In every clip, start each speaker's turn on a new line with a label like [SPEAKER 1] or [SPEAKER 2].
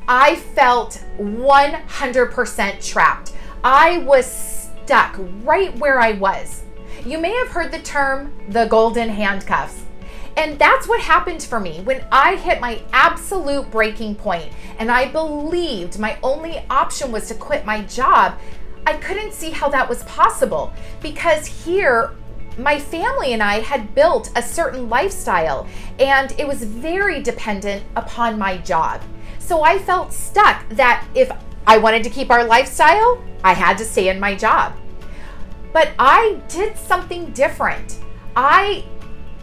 [SPEAKER 1] I felt 100% trapped. I was stuck right where I was. You may have heard the term the golden handcuffs. And that's what happened for me when I hit my absolute breaking point and I believed my only option was to quit my job. I couldn't see how that was possible because here my family and I had built a certain lifestyle and it was very dependent upon my job. So I felt stuck that if I wanted to keep our lifestyle, I had to stay in my job. But I did something different. I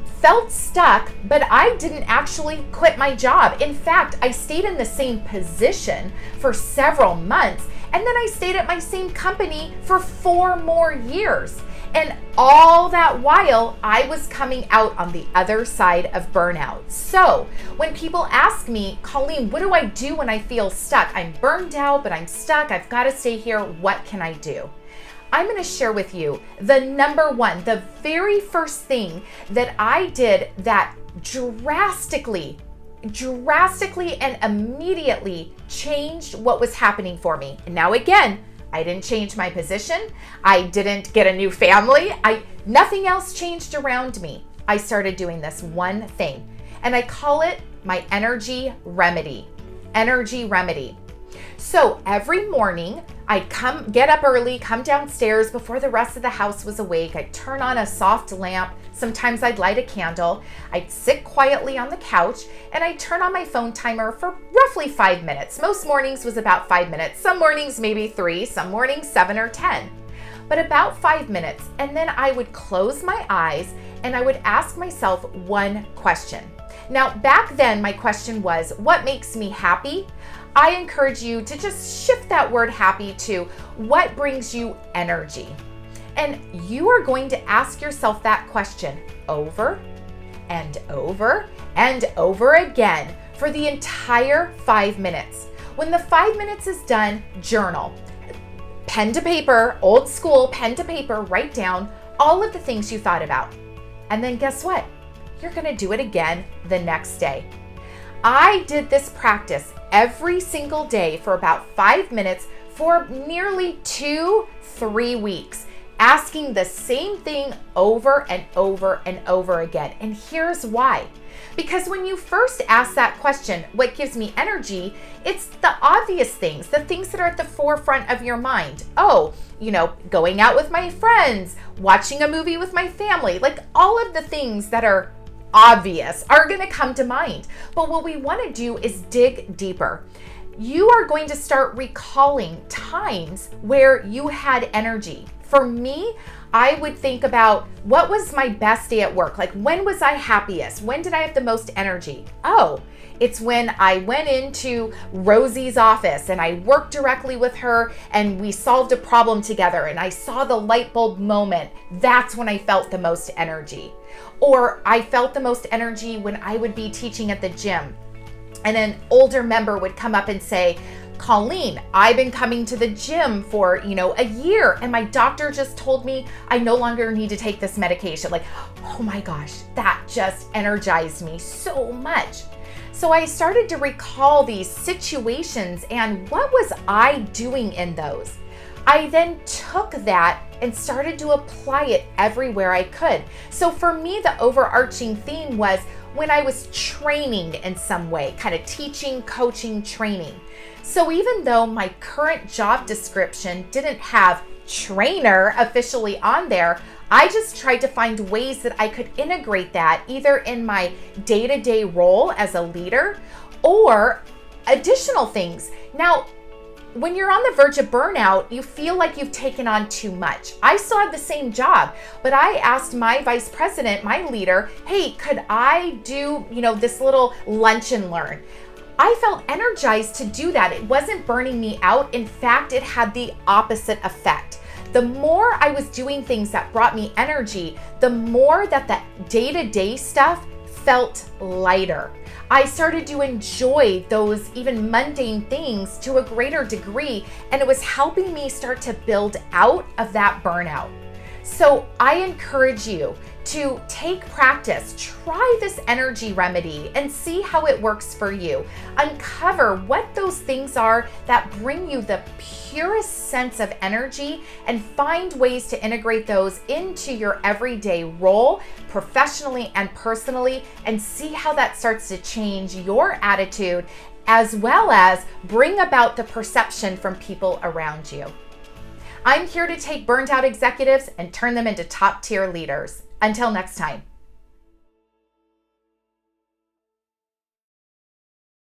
[SPEAKER 1] felt stuck, but I didn't actually quit my job. In fact, I stayed in the same position for several months, and then I stayed at my same company for 4 more years. And all that while, I was coming out on the other side of burnout. So when people ask me, Colleen, what do I do when I feel stuck? I'm burned out, but I'm stuck. I've got to stay here. What can I do? I'm going to share with you the number one, the very first thing that I did that drastically and immediately changed what was happening for me. And now again, I didn't change my position. I didn't get a new family. Nothing else changed around me. I started doing this one thing, and I call it my energy remedy. Energy remedy. So every morning I'd get up early, come downstairs before the rest of the house was awake. I'd turn on a soft lamp. Sometimes I'd light a candle. I'd sit quietly on the couch and I'd turn on my phone timer for roughly 5 minutes. Most mornings was about 5 minutes. Some mornings maybe 3, some mornings 7 or 10. But about 5 minutes. And then I would close my eyes and I would ask myself one question. Now, back then my question was, what makes me happy? I encourage you to just shift that word happy to what brings you energy. And you are going to ask yourself that question over and over and over again for the entire 5 minutes. When the 5 minutes is done, journal. Pen to paper, old school, pen to paper, write down all of the things you thought about. And then guess what? You're going to do it again the next day. I did this practice every single day for about 5 minutes for nearly 2-3 weeks, asking the same thing over and over and over again. And here's why. Because when you first ask that question, what gives me energy? It's the obvious things, the things that are at the forefront of your mind. Oh, going out with my friends, watching a movie with my family, like all of the things that are obvious are going to come to mind. But what we want to do is dig deeper. You are going to start recalling times where you had energy. For me, I would think about what was my best day at work? Like, when was I happiest? When did I have the most energy? Oh, it's when I went into Rosie's office and I worked directly with her and we solved a problem together and I saw the light bulb moment. That's when I felt the most energy. Or I felt the most energy when I would be teaching at the gym and an older member would come up and say, Colleen, I've been coming to the gym for, a year and my doctor just told me I no longer need to take this medication. Like, oh my gosh, that just energized me so much. So I started to recall these situations and what was I doing in those? I then took that and started to apply it everywhere I could. So for me, the overarching theme was when I was training in some way, kind of teaching, coaching, training. So even though my current job description didn't have trainer officially on there, I just tried to find ways that I could integrate that either in my day-to-day role as a leader or additional things. Now, when you're on the verge of burnout, you feel like you've taken on too much. I still have the same job, but I asked my vice president, my leader, hey, could I do, this little lunch and learn? I felt energized to do that. It wasn't burning me out. In fact, it had the opposite effect. The more I was doing things that brought me energy, the more that day-to-day stuff felt lighter. I started to enjoy those even mundane things to a greater degree, and it was helping me start to build out of that burnout. So I encourage you to take practice. Try this energy remedy and see how it works for you. Uncover what those things are that bring you the purest sense of energy and find ways to integrate those into your everyday role, professionally and personally, and see how that starts to change your attitude as well as bring about the perception from people around you. I'm here to take burned out executives and turn them into top-tier leaders. Until next time.